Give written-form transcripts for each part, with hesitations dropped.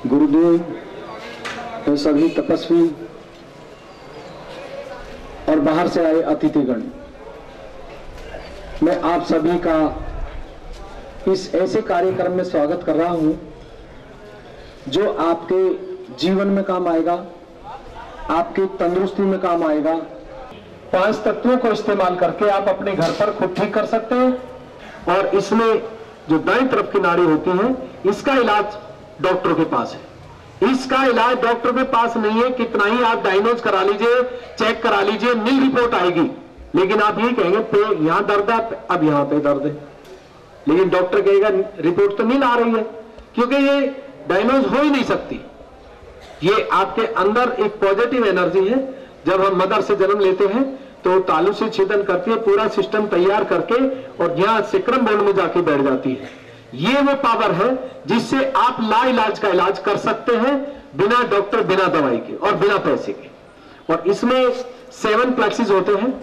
गुरुदेव, सभी तपस्वी और बाहर से आए अतिथिगण, मैं आप सभी का इस ऐसे कार्यक्रम में स्वागत कर रहा हूं जो आपके जीवन में काम आएगा, आपकी तंदुरुस्ती में काम आएगा। 5 तत्वों को इस्तेमाल करके आप अपने घर पर खुद ठीक कर सकते हैं। और इसमें जो दाईं तरफ की नाड़ी होती है, इसका इलाज डॉक्टर के पास है। इसका इलाज डॉक्टर के पास नहीं है। कितना ही आप डायग्नोज करा लीजिए, चेक करा लीजिए, नील रिपोर्ट आएगी, लेकिन आप ये कहेंगे पे यहां दर्द है, अब यहां पे दर्द है, लेकिन डॉक्टर कहेगा रिपोर्ट तो नील आ रही है, क्योंकि ये डायग्नोज हो ही नहीं सकती। ये आपके अंदर एक पॉजिटिव एनर्जी है। जब हम मदर से जन्म लेते हैं तो तालु से छेदन करती है, पूरा सिस्टम तैयार करके और यहां सिक्रम बोर्ड में जाके बैठ जाती है। ये वो पावर है जिससे आप लाइलाज का इलाज कर सकते हैं, बिना डॉक्टर, बिना दवाई के और बिना पैसे के। और इसमें 7 प्लेक्सिस होते हैं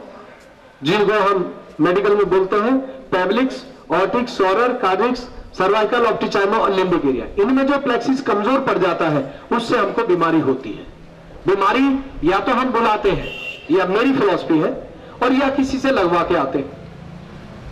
जिनको हम मेडिकल में बोलते हैं पेब्लिक्स, ऑर्टिक्स, सोरर, कार्डिक्स, सर्वाइकल, ऑप्टिचाइमा और लिम्बिक एरिया। इनमें जो प्लेक्सिस कमजोर पड़ जाता है उससे हमको बीमारी होती है। बीमारी या तो हम बुलाते हैं, या मेरी फिलॉसफी है, और या किसी से लगवा के आते हैं।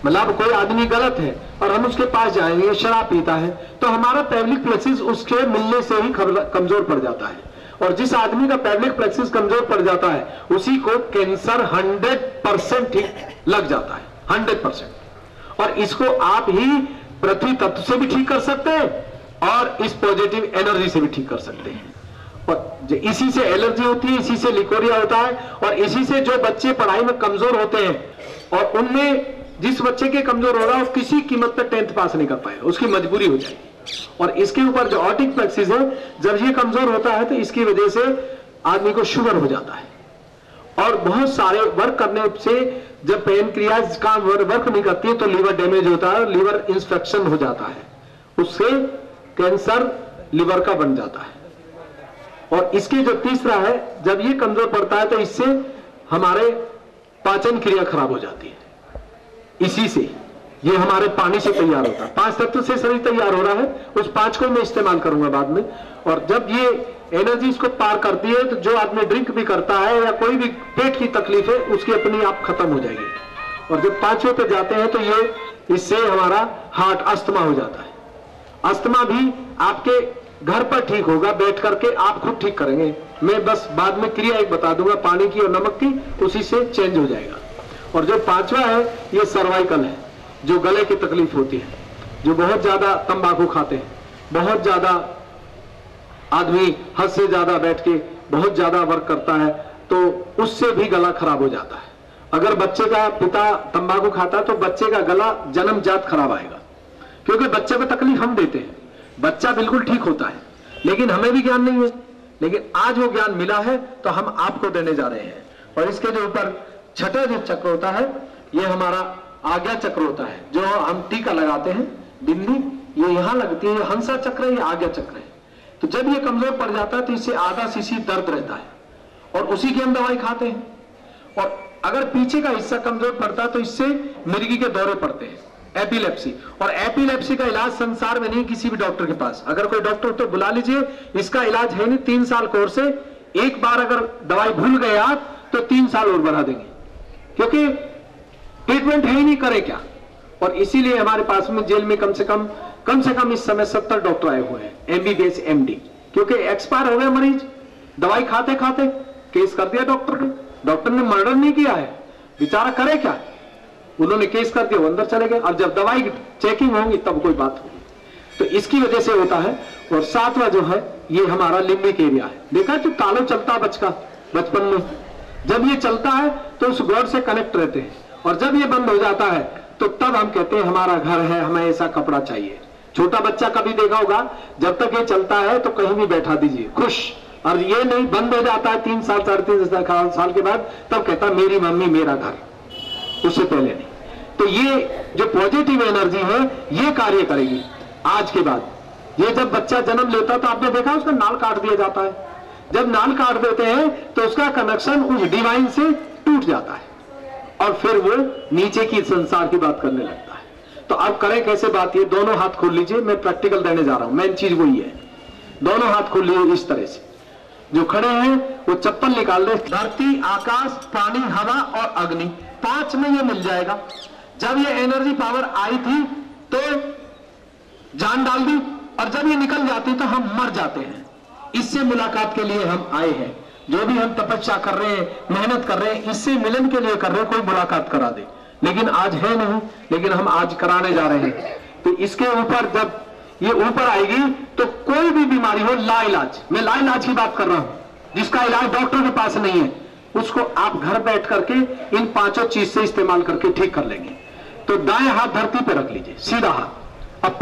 मतलब कोई आदमी गलत है और हम उसके पास जाएंगे, शराब पीता है, तो हमारा पेब्लिक प्लेक्सिस उसके मिलने से ही कमजोर पड़ जाता है। और जिस आदमी का पेब्लिक प्लेक्सिस कमजोर पड़ जाता है उसी को कैंसर 100% ठीक लग जाता है, 100%। और इसको आप ही पृथ्वी तत्व से भी ठीक कर सकते हैं और इस पॉजिटिव एनर्जी से भी ठीक कर सकते हैं। और इसी से एलर्जी होती है, इसी से लिकोरिया होता है, और इसी से जो बच्चे पढ़ाई में कमजोर होते हैं और उनमें जिस बच्चे के कमजोर हो रहा है वो किसी कीमत पर 10th पास नहीं कर पाएगा, उसकी मजबूरी हो जाएगी। और इसके ऊपर जो ऑटिक प्लेक्सिस है, जब ये कमजोर होता है तो इसकी वजह से आदमी को शुगर हो जाता है। और बहुत सारे वर्क करने से जब पेनक्रियाज का वर्क नहीं करती है तो लीवर डैमेज होता है, लीवर इंफेक्शन हो जाता है, उससे कैंसर लिवर का बन जाता है। और इसके जो तीसरा है, जब ये कमजोर पड़ता है तो इससे हमारे पाचन क्रिया खराब हो जाती है। इसी से ये हमारे पानी से तैयार होता है, 5 तत्व से शरीर तैयार हो रहा है, उस 5 को मैं इस्तेमाल करूंगा बाद में। और जब ये एनर्जी इसको पार करती है तो जो आदमी ड्रिंक भी करता है या कोई भी पेट की तकलीफ है उसकी अपनी आप खत्म हो जाएगी। और जब 5वें पे जाते हैं तो ये इससे हमारा हार्ट अस्थमा हो जाता है। अस्थमा भी आपके घर पर ठीक होगा, बैठ करके आप खुद ठीक करेंगे। मैं बस बाद में क्रिया एक बता दूंगा पानी की और नमक की, उसी से चेंज हो जाएगा। और जो 5वां है ये सर्वाइकल है, जो गले की तकलीफ होती है, जो बहुत ज्यादा तंबाकू खाते हैं, बहुत ज्यादा आदमी हद से ज्यादा बैठ के बहुत ज्यादा वर्क करता है तो उससे भी गला खराब हो जाता है। अगर बच्चे का पिता तंबाकू खाता है तो बच्चे का गला जन्मजात खराब आएगा, क्योंकि बच्चे को तकलीफ हम देते हैं। बच्चा बिल्कुल ठीक होता है लेकिन हमें भी ज्ञान नहीं है, लेकिन आज वो ज्ञान मिला है तो हम आपको देने जा रहे हैं। और इसके जो ऊपर 6ठा जो चक्र होता है ये हमारा आज्ञा चक्र होता है, जो हम टीका लगाते हैं, बिंदी ये यहां लगती है, हंसा चक्र है, ये आज्ञा चक्र है। तो जब ये कमजोर पड़ जाता है तो इससे आधा सीसी दर्द रहता है और उसी की हम दवाई खाते हैं। और अगर पीछे का हिस्सा कमजोर पड़ता है तो इससे मिर्गी के दौरे पड़ते हैं, एपिलेप्सी। और एपिलेप्सी का इलाज संसार में नहीं किसी भी डॉक्टर के पास। अगर कोई डॉक्टर तो बुला लीजिए, इसका इलाज है नहीं। 3 साल कोर्स है, एक बार अगर दवाई भूल गए आप तो 3 साल और बढ़ा देंगे, क्योंकि ट्रीटमेंट है ही नहीं, करे क्या। और इसीलिए हमारे पास में जेल में कम से कम इस समय 70 डॉक्टर आए हुए हैं, MBBS MD, क्योंकि एक्सपायर हो गए मरीज, दवाई खाते खाते केस कर दिया डॉक्टर ने। डॉक्टर ने मर्डर नहीं किया है, बेचारा करे क्या, उन्होंने केस कर दिया, वो अंदर चले गए। और जब दवाई चेकिंग होंगी तब कोई बात होगी। तो इसकी वजह से होता है। और 7वां जो है ये हमारा लिम्बिक एरिया है। देखा तो तालु चलता है बचपन में, जब ये चलता है तो उस गॉड से कनेक्ट रहते हैं, और जब ये बंद हो जाता है तो तब हम कहते हैं हमारा घर है, हमें ऐसा कपड़ा चाहिए। छोटा बच्चा कभी देखा होगा, जब तक ये चलता है तो कहीं भी बैठा दीजिए खुश, और ये नहीं बंद हो जाता है 3 साल 3.5 साल के बाद, तब कहता मेरी मम्मी मेरा घर, उससे पहले नहीं। तो ये जो पॉजिटिव एनर्जी है ये कार्य करेगी आज के बाद। ये जब बच्चा जन्म लेता है तो आपने देखा उसका नाल काट दिया जाता है। जब नाल काट देते हैं तो उसका कनेक्शन उस डिवाइन से टूट जाता है और फिर वो नीचे की संसार की बात करने लगता है। तो अब करें कैसे बात, ये दोनों हाथ खोल लीजिए, मैं प्रैक्टिकल देने जा रहा हूं। मेन चीज वही है, दोनों हाथ खोल लिए इस तरह से, जो खड़े हैं वो चप्पल निकाल दे। धरती, आकाश, पानी, हवा और अग्नि, 5 में ये मिल जाएगा। जब ये एनर्जी पावर आई थी तो जान डाल दी, और जब ये निकल जाती तो हम मर जाते हैं। इससे मुलाकात के लिए हम आए हैं। जो भी हम तपस्या कर रहे हैं, मेहनत कर रहे हैं, इससे मिलन के लिए कर रहे हैं। कोई मुलाकात करा दे, लेकिन आज है नहीं, लेकिन हम आज कराने जा रहे हैं। तो इसके ऊपर जब ये ऊपर आएगी तो कोई भी बीमारी हो, लाइलाज, मैं लाइलाज की बात कर रहा हूं, जिसका इलाज डॉक्टर के पास नहीं है, उसको आप घर बैठ करके इन 5 चीज से इस्तेमाल करके ठीक कर लेंगे। तो दाएं हाथ धरती पे रख लीजिए, सीधा हाथ। अब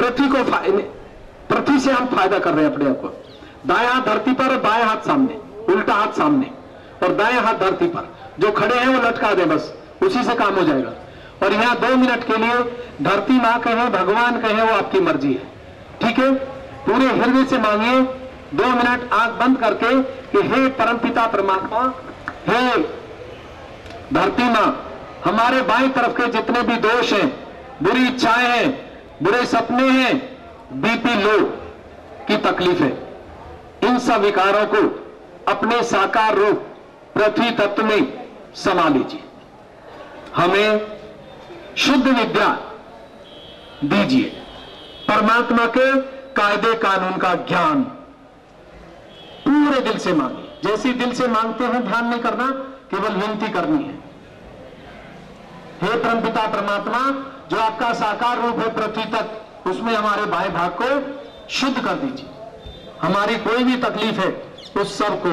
पृथ्वी से हम फायदा कर रहे हैं अपने आप को। दाएं हाथ धरती पर और बाएं हाथ सामने, उल्टा हाथ सामने, और दाएं हाथ धरती पर। जो खड़े हैं वो लटका दे, बस उसी से काम हो जाएगा। और यहां 2 मिनट के लिए धरती मां कहे, भगवान कहे, वो आपकी मर्जी है, ठीक है। पूरे हृदय से मांगिए 2 मिनट आंख बंद करके कि हे परमपिता परमात्मा, हे धरती मां, हमारे बाईं तरफ के जितने भी दोष हैं, बुरी इच्छाएं हैं, बुरे सपने हैं, बीपी लो की तकलीफ है, इन सब विकारों को अपने साकार रूप पृथ्वी तत्व में समा लीजिए। हमें शुद्ध विद्या दीजिए, परमात्मा के कायदे कानून का ज्ञान पूरे दिल से मांगिए। जैसे दिल से मांगते हैं ध्यान नहीं करना, केवल विनती करनी है। हे परमपिता परमात्मा, जो आपका साकार रूप है पृथ्वी तक, उसमें हमारे बाएं भाग को शुद्ध कर दीजिए। हमारी कोई भी तकलीफ है उस सब को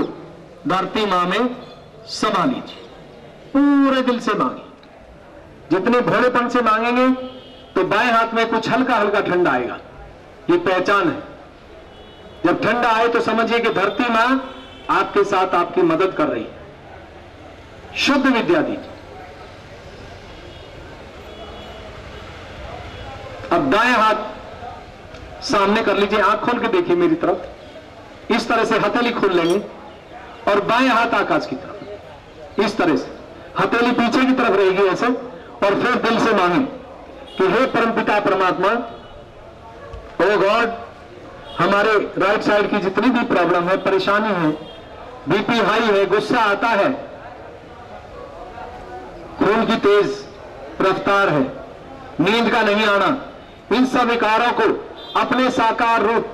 धरती मां में समा लीजिए। पूरे दिल से मांगिए। जितने भोलेपन से मांगेंगे तो बाएं हाथ में कुछ हल्का हल्का ठंडा आएगा, ये पहचान है। जब ठंडा आए तो समझिए कि धरती मां आपके साथ आपकी मदद कर रही है। शुद्ध विद्या दीजिए। अब दाएं हाथ सामने कर लीजिए, आंख खोल के देखिए मेरी तरफ, इस तरह से हथेली खोल लेंगे और बाएं हाथ आकाश की तरफ, इस तरह से हथेली पीछे की तरफ रहेगी ऐसे, और फिर दिल से मांगे कि हे परमपिता परमात्मा, ओ गॉड, हमारे राइट साइड की जितनी भी प्रॉब्लम है, परेशानी है, बीपी हाई है, गुस्सा आता है, खून की तेज रफ्तार है, नींद का नहीं आना, इन सब विकारों को अपने साकार रूप,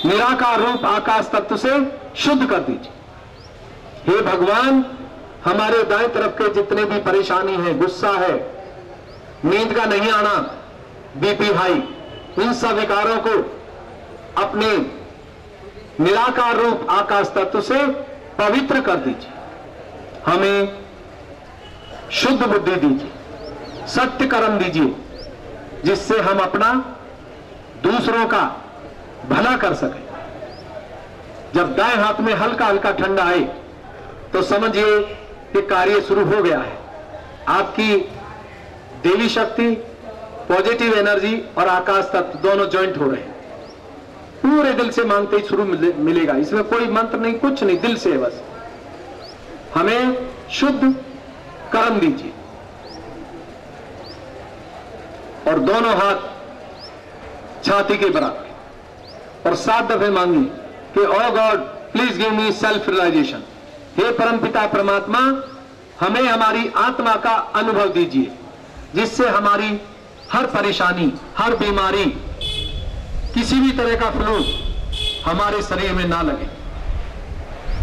निराकार रूप आकाश तत्व से शुद्ध कर दीजिए। हे भगवान, हमारे दाएं तरफ के जितने भी परेशानी है, गुस्सा है, नींद का नहीं आना, बीपी हाई, इन सब विकारों को अपने निराकार रूप आकाश तत्व से पवित्र कर दीजिए। हमें शुद्ध बुद्धि दीजिए, सत्य कर्म दीजिए, जिससे हम अपना दूसरों का भला कर सकें। जब दाएं हाथ में हल्का हल्का ठंडा आए तो समझिए कि कार्य शुरू हो गया है। आपकी देवी शक्ति, पॉजिटिव एनर्जी और आकाश तत्व दोनों ज्वाइंट हो रहे हैं। पूरे दिल से मांगते ही शुरू मिलेगा, इसमें कोई मंत्र नहीं, कुछ नहीं, दिल से बस। हमें शुद्ध कर्म दीजिए और दोनों हाथ छाती के बराबर और 7 दफे मांगिए कि O God please give me self realization. हे परमपिता परमात्मा, हमें हमारी आत्मा का अनुभव दीजिए, जिससे हमारी हर परेशानी, हर बीमारी, किसी भी तरह का फ्लू हमारे शरीर में ना लगे।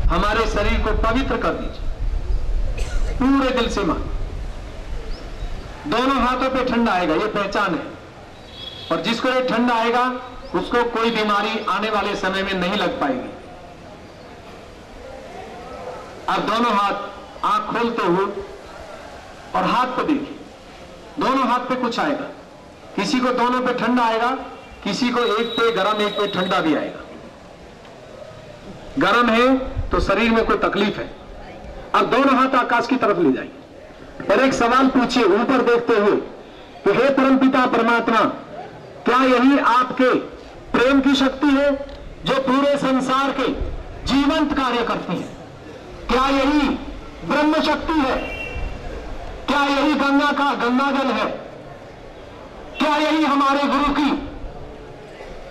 हमारे शरीर को पवित्र कर दीजिए। पूरे दिल से मांग। दोनों हाथों पे ठंडा आएगा, ये पहचान है। और जिसको ये ठंडा आएगा उसको कोई बीमारी आने वाले समय में नहीं लग पाएगी। अब दोनों हाथ आंख खोलते हुए और हाथ पे देखिए, दोनों हाथ पे कुछ आएगा। किसी को दोनों पे ठंडा आएगा, किसी को एक पे गरम, एक पे ठंडा भी आएगा। गरम है तो शरीर में कोई तकलीफ है। अब दोनों हाथ आकाश की तरफ ले जाइए और एक सवाल पूछिए ऊपर देखते हुए कि हे परमपिता परमात्मा, क्या यही आपके प्रेम की शक्ति है जो पूरे संसार के जीवंत कार्य करती है? क्या यही ब्रह्म शक्ति है? क्या यही गंगा का गंगाजल है? क्या यही हमारे गुरु की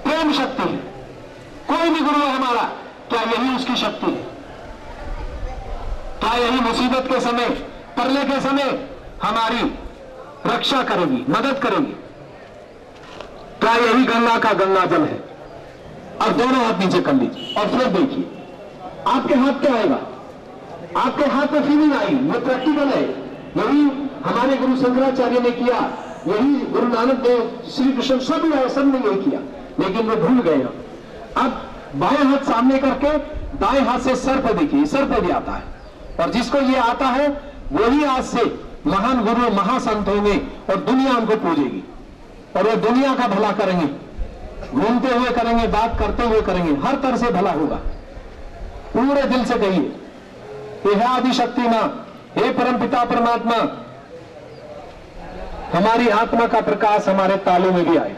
प्रेम शक्ति है? कोई भी गुरु है हमारा, क्या यही उसकी शक्ति है? क्या यही मुसीबत के समय, परले के समय हमारी रक्षा करेगी, मदद करेगी? क्या यही गंगा का गंगा जल है? अब दोनों हाथ नीचे कर लीजिए और फिर देखिए आपके हाथ क्या आएगा। आपके हाथ में फीलिंग आई, ये प्रैक्टिकल है। यही हमारे गुरु शंकराचार्य ने किया, यही गुरु नानक देव, श्री कृष्ण सब ने यही किया, लेकिन वो भूल गए। अब बाएं हाथ सामने करके दाएं हाथ से सर पर देखिए, सर पर भी आता है, और जिसको ये आता है वही आज से महान गुरु महासंत होंगे और दुनिया उनको पूजेगी, और वो दुनिया का भला करेंगे, घूमते हुए करेंगे, बात करते हुए करेंगे, हर तरह से भला होगा। पूरे दिल से कहिए, हे आदिशक्ति मां, हे परमपिता परमात्मा, हमारी आत्मा का प्रकाश हमारे तालू में भी आए,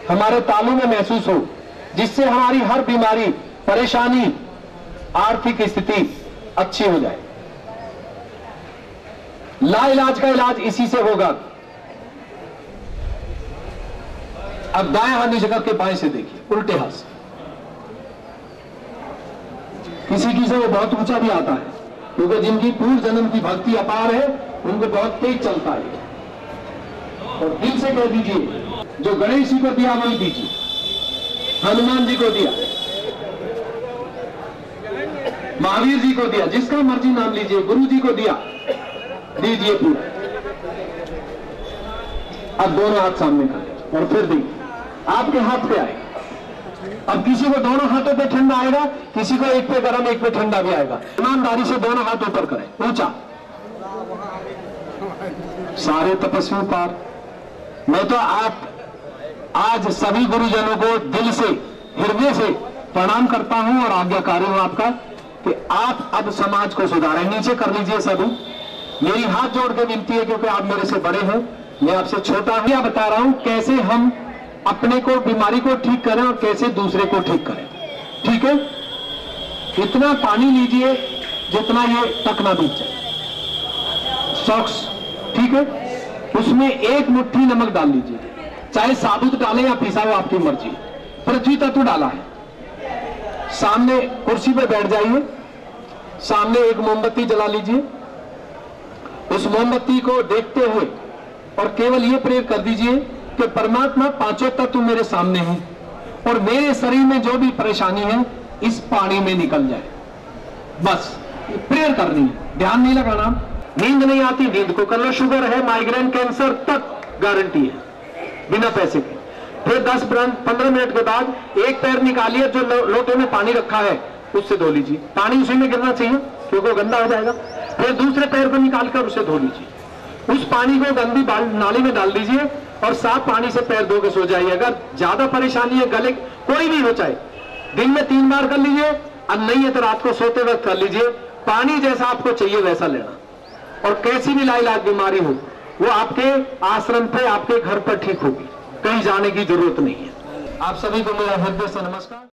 हमारे तालू में महसूस हो, जिससे हमारी हर बीमारी, परेशानी, आर्थिक स्थिति अच्छी हो जाए। लाइलाज का इलाज इसी से होगा। अब दाएं हाथ नीचे करके बाएं से देखिए, उल्टे हाथ से। किसी से वो बहुत ऊंचा भी आता है, क्योंकि जिनकी पूर्व जन्म की भक्ति अपार है उनको बहुत तेज चलता है। और दिल से कह दीजिए, जो गणेश जी को दिया वही दीजिए, हनुमान जी को दिया, महावीर जी को दिया, जिसका मर्जी नाम लीजिए, गुरु जी को दिया, दीजिए पूरा। अब दोनों हाथ सामने कर और फिर देखिए आपके हाथ पे आएगा। अब किसी को दोनों हाथों पे ठंडा आएगा, किसी को एक पे गर्म एक पे ठंडा भी आएगा। ईमानदारी से दोनों हाथ ऊपर करें, ऊंचा। सारे तपस्वी पार। मैं तो आप आज सभी गुरुजनों को दिल से, हृदय से प्रणाम करता हूं और आज्ञाकारी हूं आपका कि आप अब समाज को सुधारें। नीचे कर लीजिए सभी। मेरी हाथ जोड़ के विनती है, क्योंकि आप मेरे से बड़े हैं, मैं आपसे छोटा हूं। या बता रहा हूं कैसे हम अपने को, बीमारी को ठीक करें और कैसे दूसरे को ठीक करें। ठीक है? इतना पानी लीजिए जितना ये तक ना बीत जाए, सॉक्स, ठीक है? उसमें एक मुट्ठी नमक डाल लीजिए, चाहे साबुत डालें या पिसा हुआ, आपकी मर्जी। पृथ्वी तत्व डाला है। सामने कुर्सी पे बैठ जाइए, सामने एक मोमबत्ती जला लीजिए। उस मोमबत्ती को देखते हुए और केवल ये प्रेयर कर दीजिए कि परमात्मा, पांचों तत्व मेरे सामने हैं और मेरे शरीर में जो भी परेशानी है इस पानी में निकल जाए। बस प्रेयर करनी है, ध्यान नहीं लगाना। नींद नहीं आती, नींद को कर लो। शुगर है, माइग्रेन, कैंसर तक गारंटी है बिना पैसे के। फिर 10-15 मिनट के बाद एक पैर निकालिए, जो लोटे में पानी रखा है उससे धो लीजिए। पानी उसी में गिरना चाहिए क्योंकि वो गंदा हो जाएगा। फिर दूसरे पैर को निकालकर उसे धो लीजिए। उस पानी को गंदी नाली में डाल दीजिए और साफ पानी से पैर धो के सो जाइए। अगर ज्यादा परेशानी है, गले कोई भी हो, चाहे दिन में 3 बार कर लीजिए, और नहीं है तो रात को सोते वक्त कर लीजिए। पानी जैसा आपको चाहिए वैसा लेना, और कैसी भी लाइलाज बीमारी हो वो आपके आश्रम पे, आपके घर पर ठीक होगी, कहीं जाने की जरूरत नहीं है। आप सभी को मेरा हृदय से नमस्कार।